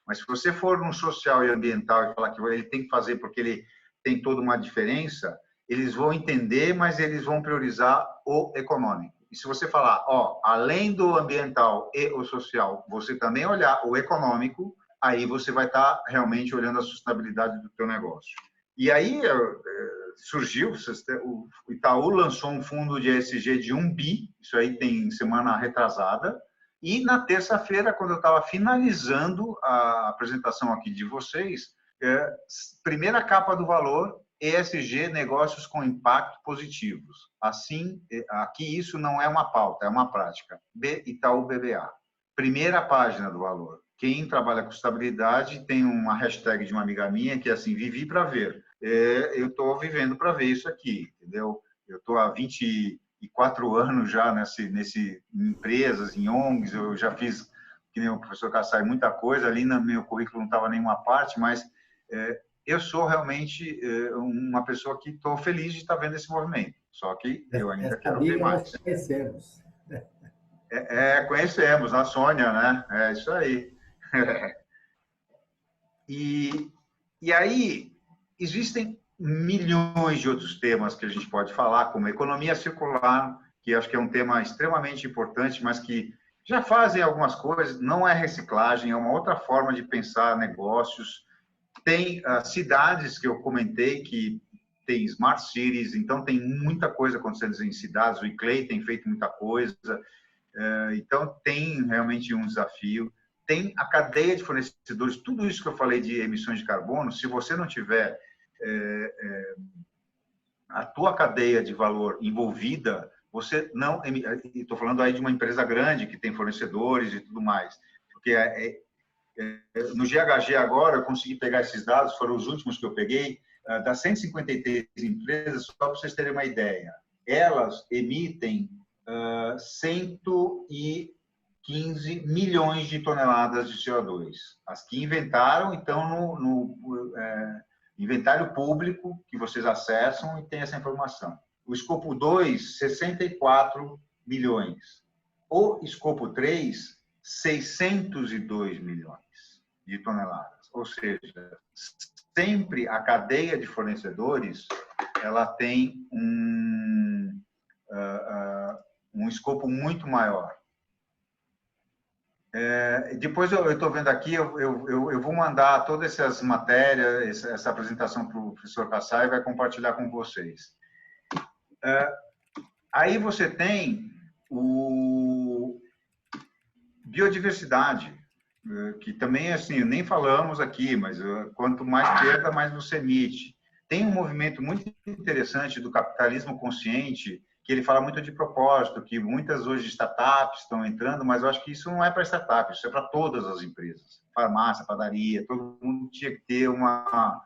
Mas se você for no social e ambiental e falar que ele tem que fazer porque ele tem toda uma diferença, eles vão entender, mas eles vão priorizar o econômico. E se você falar, além do ambiental e o social, você também olhar o econômico, aí você vai estar realmente olhando a sustentabilidade do teu negócio. E aí surgiu, o Itaú lançou um fundo de ESG de 1 bi, isso aí tem semana retrasada, e na terça-feira, quando eu estava finalizando a apresentação aqui de vocês, primeira capa do Valor, ESG, negócios com impacto positivos. Assim, aqui isso não é uma pauta, é uma prática. Itaú BBA. Primeira página do Valor. Quem trabalha com estabilidade tem uma hashtag de uma amiga minha que é assim, vivi para ver. Eu estou vivendo para ver isso aqui, entendeu? Eu estou há 24 anos já nesse empresas, em ONGs, eu já fiz, que nem o professor Kassai, muita coisa, ali no meu currículo não estava nenhuma parte, mas eu sou realmente uma pessoa que estou feliz de estar vendo esse movimento, só que eu ainda quero ver mais. Nós conhecemos. Conhecemos, a Sônia, né? É isso aí. E aí, existem milhões de outros temas que a gente pode falar, como economia circular, que acho que é um tema extremamente importante, mas que já fazem algumas coisas, não é reciclagem, é uma outra forma de pensar negócios. Tem cidades que eu comentei que tem smart cities, então tem muita coisa acontecendo em cidades, o ICLEI tem feito muita coisa, então tem realmente um desafio. Tem a cadeia de fornecedores, tudo isso que eu falei de emissões de carbono, se você não tiver a tua cadeia de valor envolvida, você não... Estou falando aí de uma empresa grande que tem fornecedores e tudo mais, porque no GHG agora eu consegui pegar esses dados, foram os últimos que eu peguei, das 153 empresas, só para vocês terem uma ideia, elas emitem 115 milhões de toneladas de CO2. As que inventaram, então, no inventário público, que vocês acessam e tem essa informação. O escopo 2, 64 milhões. O escopo 3, 602 milhões de toneladas. Ou seja, sempre a cadeia de fornecedores ela tem um escopo muito maior. Depois eu estou vendo aqui, eu vou mandar todas essas matérias, essa apresentação para o professor Kassai e vai compartilhar com vocês. Aí você tem o biodiversidade, que também, assim, nem falamos aqui, mas quanto mais perda, mais você emite. Tem um movimento muito interessante do capitalismo consciente, que ele fala muito de propósito, que muitas hoje startups estão entrando, mas eu acho que isso não é para startups, isso é para todas as empresas. Farmácia, padaria, todo mundo tinha que ter uma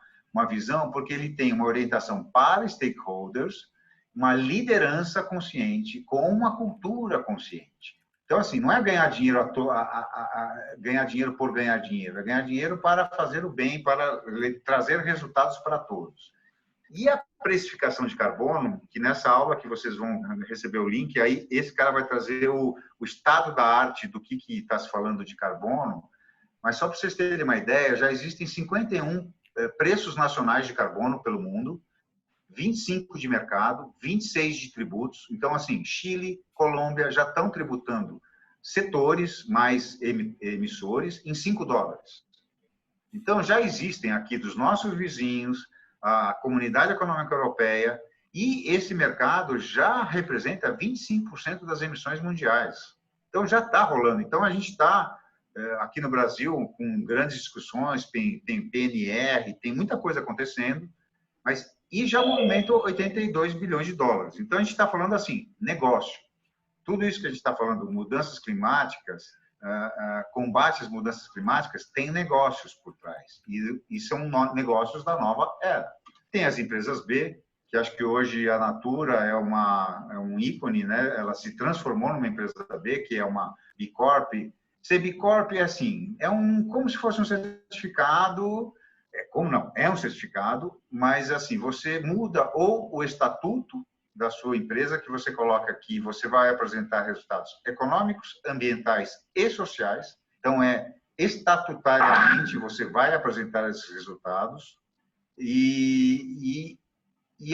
visão, porque ele tem uma orientação para stakeholders, uma liderança consciente com uma cultura consciente. Então, assim, não é ganhar dinheiro, ganhar dinheiro por ganhar dinheiro, é ganhar dinheiro para fazer o bem, para trazer resultados para todos. E a precificação de carbono, que nessa aula que vocês vão receber o link, aí esse cara vai trazer o estado da arte do que está se falando de carbono, mas só para vocês terem uma ideia, já existem 51 preços nacionais de carbono pelo mundo, 25 de mercado, 26 de tributos. Então, assim, Chile, Colômbia já estão tributando setores mais emissores em $5. Então, já existem aqui dos nossos vizinhos, a Comunidade Econômica Europeia, e esse mercado já representa 25% das emissões mundiais. Então, já está rolando. Então, a gente está aqui no Brasil com grandes discussões, tem PNR, tem muita coisa acontecendo, mas e já movimenta 82 bilhões de dólares. Então, a gente está falando assim, negócio. Tudo isso que a gente está falando, mudanças climáticas, combate às mudanças climáticas, tem negócios por trás. E são negócios da nova era. Tem as empresas B, que acho que hoje a Natura é um ícone, né? Ela se transformou numa empresa B, que é uma B Corp. Ser B Corp é assim, como se fosse um certificado. Como não? É um certificado, mas assim, você muda ou o estatuto da sua empresa, que você coloca aqui, você vai apresentar resultados econômicos, ambientais e sociais. Então, estatutariamente, você vai apresentar esses resultados e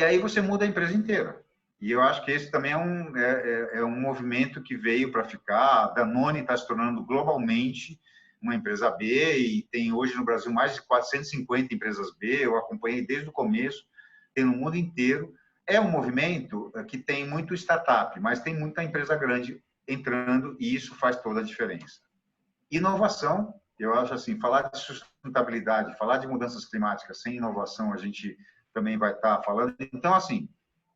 aí você muda a empresa inteira. E eu acho que esse também é um movimento que veio para ficar. A Danone está se tornando globalmente uma empresa B e tem hoje no Brasil mais de 450 empresas B. Eu acompanhei desde o começo, tem no mundo inteiro. É um movimento que tem muito startup, mas tem muita empresa grande entrando e isso faz toda a diferença. Inovação, eu acho assim, falar de sustentabilidade, falar de mudanças climáticas sem inovação, a gente também vai estar falando. Então, assim,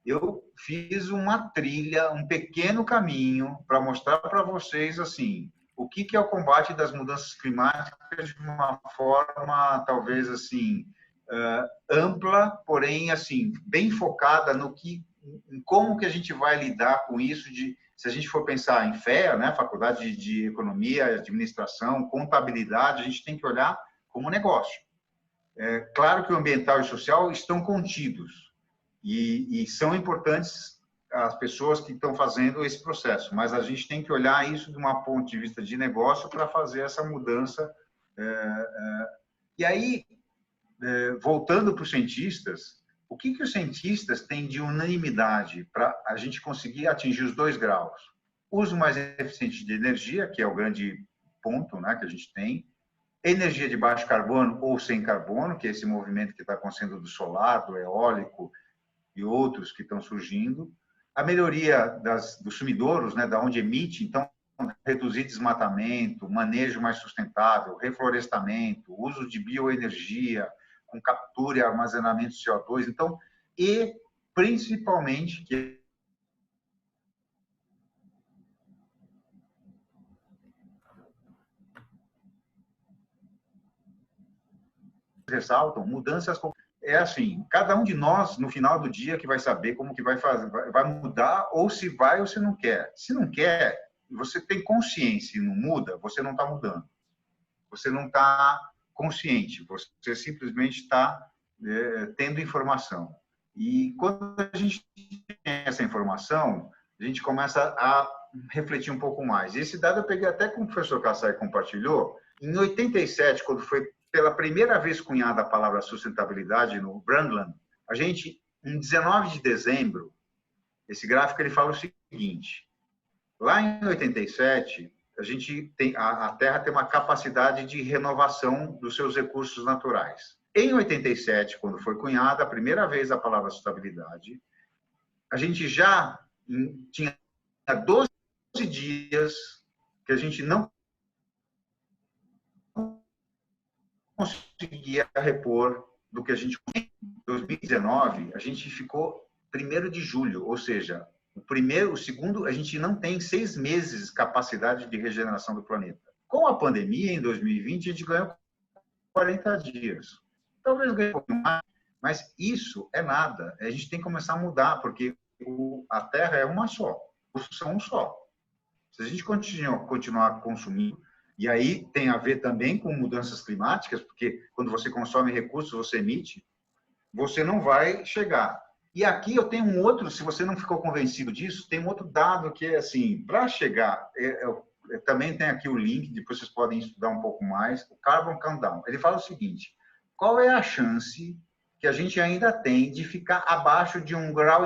eu fiz uma trilha, um pequeno caminho para mostrar para vocês, assim, o que é o combate das mudanças climáticas de uma forma, talvez, assim, ampla, porém, assim, bem focada em como que a gente vai lidar com isso, se a gente for pensar em FEA, né, Faculdade de Economia, Administração, Contabilidade, a gente tem que olhar como negócio. Claro que o ambiental e o social estão contidos e são importantes as pessoas que estão fazendo esse processo, mas a gente tem que olhar isso de um ponto de vista de negócio para fazer essa mudança. E aí, voltando para os cientistas, o que os cientistas têm de unanimidade para a gente conseguir atingir os 2 graus? Uso mais eficiente de energia, que é o grande ponto, né, que a gente tem, energia de baixo carbono ou sem carbono, que é esse movimento que está acontecendo do solar, do eólico e outros que estão surgindo, a melhoria dos sumidouros, né, da onde emite, então, reduzir desmatamento, manejo mais sustentável, reflorestamento, uso de bioenergia, com captura e armazenamento de CO2, então, e principalmente que ressaltam mudanças. É assim, cada um de nós, no final do dia, que vai saber como que vai fazer, vai mudar, ou se vai ou se não quer. Se não quer, você tem consciência e não muda, você não está mudando. Você não está consciente, você simplesmente está tendo informação. E quando a gente tem essa informação, a gente começa a refletir um pouco mais. Esse dado eu peguei até com o professor Kassai compartilhou. Em 87, quando foi pela primeira vez cunhada a palavra sustentabilidade no Brundtland, a gente, em 19 de dezembro, esse gráfico ele fala o seguinte: lá em 87, a Terra tem uma capacidade de renovação dos seus recursos naturais. Em 87, quando foi cunhada a primeira vez a palavra sustentabilidade, a gente já tinha 12 dias que a gente não conseguia repor do que a gente... Em 2019, a gente ficou 1º de julho, ou seja, o segundo, a gente não tem 6 meses de capacidade de regeneração do planeta. Com a pandemia, em 2020, a gente ganhou 40 dias. Talvez ganhe um pouquinho mais, mas isso é nada. A gente tem que começar a mudar, porque a Terra é uma só, são um só. Se a gente continuar consumindo, e aí tem a ver também com mudanças climáticas, porque quando você consome recursos, você emite, você não vai chegar. E aqui eu tenho um outro, se você não ficou convencido disso, tem um outro dado que é assim, para chegar, também tem aqui o link, depois vocês podem estudar um pouco mais, o Carbon Countdown. Ele fala o seguinte: qual é a chance que a gente ainda tem de ficar abaixo de 1,5 grau?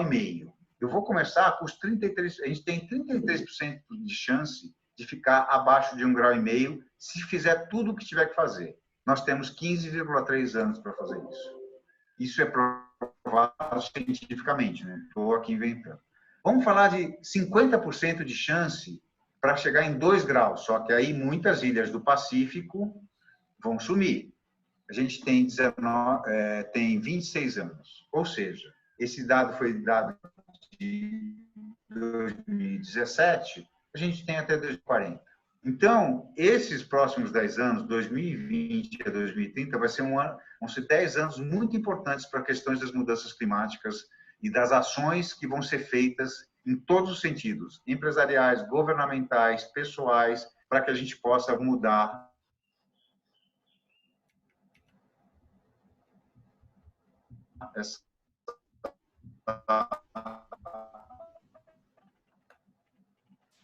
Eu vou começar com os 33%, a gente tem 33% de chance de ficar abaixo de 1,5 grau se fizer tudo o que tiver que fazer. Nós temos 15,3 anos para fazer isso. Isso é provado cientificamente, né? Estou aqui inventando. Vamos falar de 50% de chance para chegar em 2 graus, só que aí muitas ilhas do Pacífico vão sumir. A gente tem 26 anos, ou seja, esse dado foi dado de 2017, a gente tem até 2040. Então, esses próximos 10 anos, 2020 a 2030, vão ser 10 anos muito importantes para questões das mudanças climáticas e das ações que vão ser feitas em todos os sentidos, empresariais, governamentais, pessoais, para que a gente possa mudar essa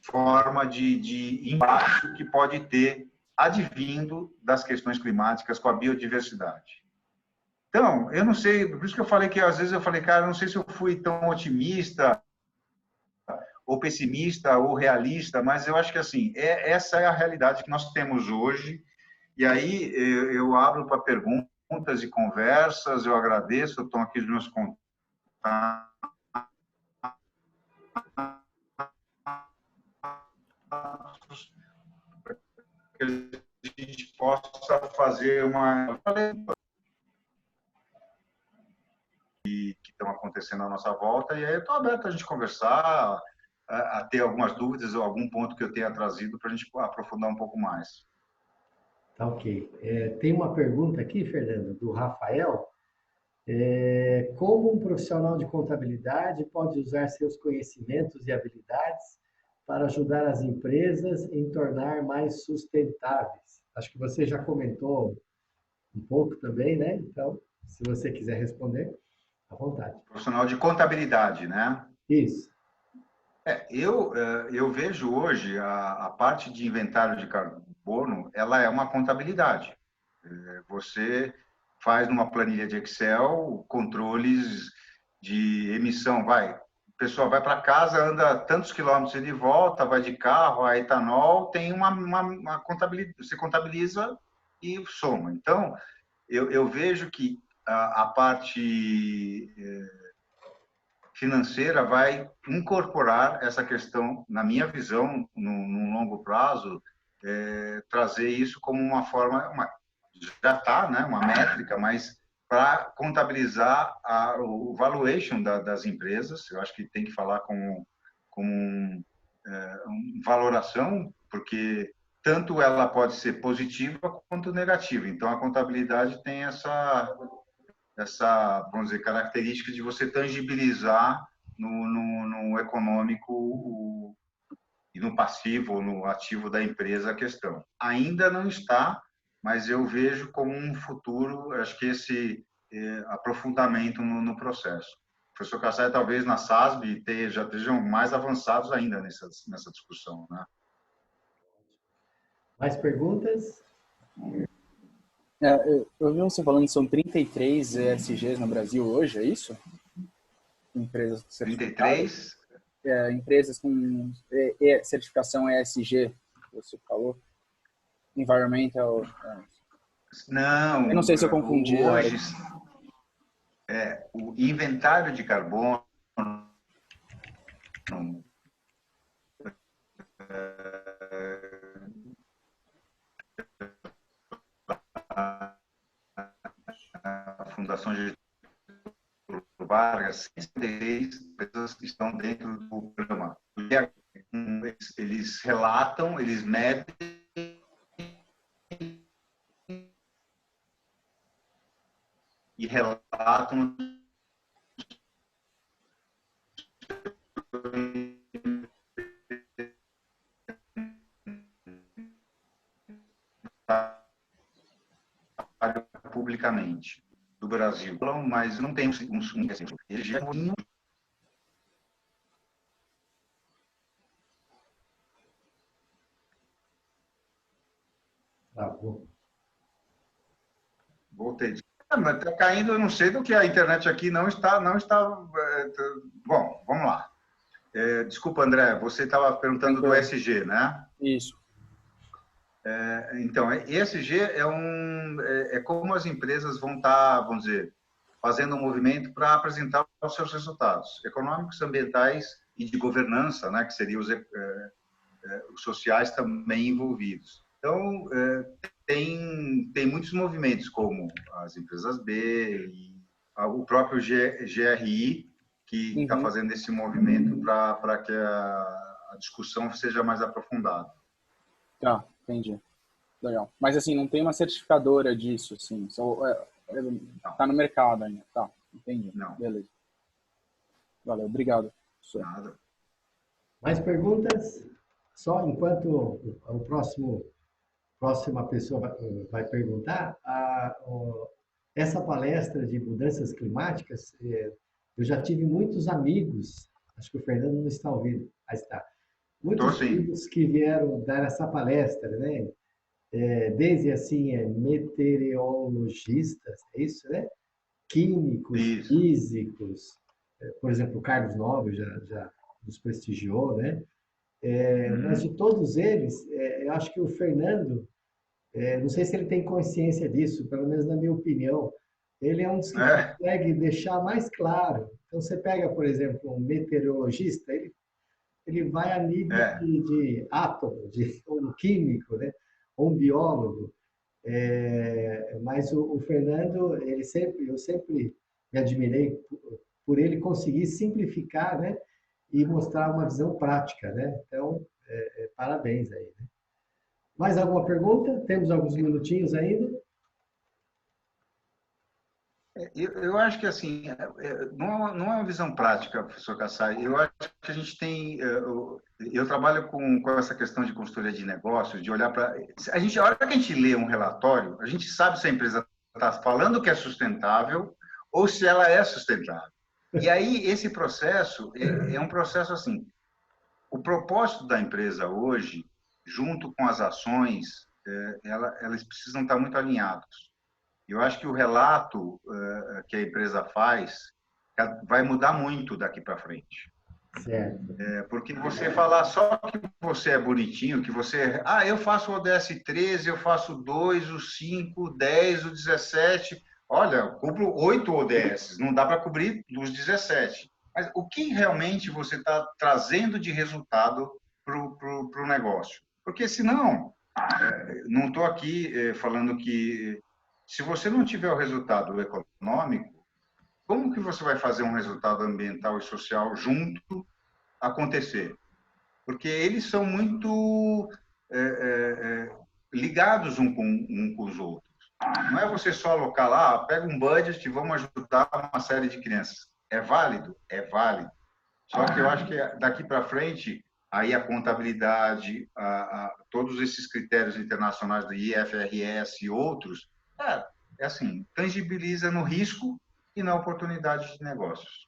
forma de impacto que pode ter advindo das questões climáticas com a biodiversidade. Então, eu não sei, por isso que eu falei que às vezes eu falei, cara, eu não sei se eu fui tão otimista ou pessimista ou realista, mas eu acho que assim, essa é a realidade que nós temos hoje. E aí eu abro para perguntas e conversas, eu agradeço, eu estou aqui os meus contatos, que a gente possa fazer uma que estão acontecendo à nossa volta, e aí eu estou aberto a gente conversar, a ter algumas dúvidas ou algum ponto que eu tenha trazido para a gente aprofundar um pouco mais. Tá ok. Tem uma pergunta aqui, Fernando, do Rafael. Como um profissional de contabilidade pode usar seus conhecimentos e habilidades para ajudar as empresas em tornar mais sustentáveis? Acho que você já comentou um pouco também, né? Então, se você quiser responder, à vontade. Profissional de contabilidade, né? Isso. Eu vejo hoje a parte de inventário de carbono, ela é uma contabilidade. Você faz numa planilha de Excel controles de emissão, o pessoal vai para casa, anda tantos quilômetros e de volta, vai de carro, a etanol, tem uma contabilidade, você contabiliza e soma. Então, eu vejo que a parte financeira vai incorporar essa questão, na minha visão, num longo prazo, trazer isso como uma forma, já está, né, uma métrica, mas para contabilizar o valuation das empresas, eu acho que tem que falar com valoração, porque tanto ela pode ser positiva quanto negativa. Então, a contabilidade tem essa, vamos dizer, característica de você tangibilizar no econômico e no passivo ou no ativo da empresa a questão. Ainda não está, mas eu vejo como um futuro, acho que esse aprofundamento no processo. professor Kassai, talvez na SASB já estejam mais avançados ainda nessa discussão, né? Mais perguntas? Eu vi você falando que são 33 ESGs no Brasil hoje, é isso? Empresas 33? Empresas com certificação ESG, você falou? Environmental... Não. Eu não sei se eu confundi. Hoje, o inventário de carbono a Fundação Getúlio Vargas, 66 empresas que estão dentro do programa. Eles relatam, eles medem e relatam publicamente do Brasil, mas não tem um exemplo. Ele já voltei. Mas está caindo, eu não sei do que a internet aqui não está. Bom, vamos lá. Desculpa, André, você estava perguntando do ESG, né? Isso. Então, ESG é como as empresas vão estar, vamos dizer, fazendo um movimento para apresentar os seus resultados econômicos, ambientais e de governança, né, que seriam os sociais também envolvidos. Então, tem muitos movimentos, como as empresas B e o próprio GRI, que está fazendo esse movimento para que a discussão seja mais aprofundada. Tá, entendi. Legal. Mas, assim, não tem uma certificadora disso, assim? Tá no mercado ainda. Tá, entendi. Não. Beleza. Valeu, obrigado. Nada. Mais perguntas? Só enquanto próxima pessoa vai perguntar, essa palestra de mudanças climáticas, eu já tive muitos amigos, acho que o Fernando não está ouvindo, aí está. Muitos amigos que vieram dar essa palestra, né? Desde assim, meteorologistas, é isso, né? Químicos, físicos, por exemplo, o Carlos Nobre já nos prestigiou, né? Mas de todos eles, eu acho que o Fernando, não sei se ele tem consciência disso, pelo menos na minha opinião, ele é um dos que consegue deixar mais claro. Então, você pega, por exemplo, um meteorologista, ele vai a nível de átomo, de um químico, né? Ou um biólogo. Mas o Fernando, eu sempre me admirei por ele conseguir simplificar, né? E mostrar uma visão prática, né? Então, parabéns aí. Né? Mais alguma pergunta? Temos alguns minutinhos ainda. Eu acho que, assim, não é uma visão prática, professor Kassai. Eu acho que a gente tem... Eu trabalho com essa questão de consultoria de negócios, de olhar para... A hora que a gente lê um relatório, a gente sabe se a empresa está falando que é sustentável ou se ela é sustentável. E aí, esse processo é um processo assim... O propósito da empresa hoje, junto com as ações, elas precisam estar muito alinhados. Eu acho que o relato que a empresa faz vai mudar muito daqui para frente. Certo. Porque você falar só que você é bonitinho, que você... eu faço o ODS 13, eu faço o 2, o 5, o 10, o 17... Olha, eu cubro 8 ODS, não dá para cobrir os 17. Mas o que realmente você está trazendo de resultado para o negócio? Porque, senão, não estou aqui falando que... Se você não tiver o resultado econômico, como que você vai fazer um resultado ambiental e social junto acontecer? Porque eles são muito ligados um com os outros. Não é você só alocar lá, pega um budget e vamos ajudar uma série de crianças. É válido? É válido. Só que eu acho que daqui para frente, aí a contabilidade, todos esses critérios internacionais do IFRS e outros, assim, tangibiliza no risco e na oportunidade de negócios.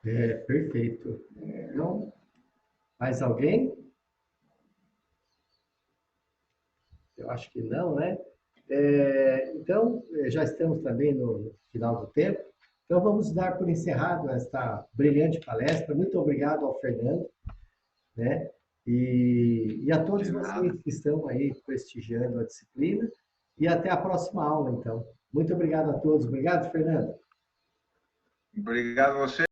Perfeito. Então, mais alguém? Eu acho que não, né? Então, já estamos também no final do tempo. Então, vamos dar por encerrado esta brilhante palestra. Muito obrigado ao Fernando, né? E a todos vocês que estão aí prestigiando a disciplina. E até a próxima aula, então. Muito obrigado a todos. Obrigado, Fernando. Obrigado a você.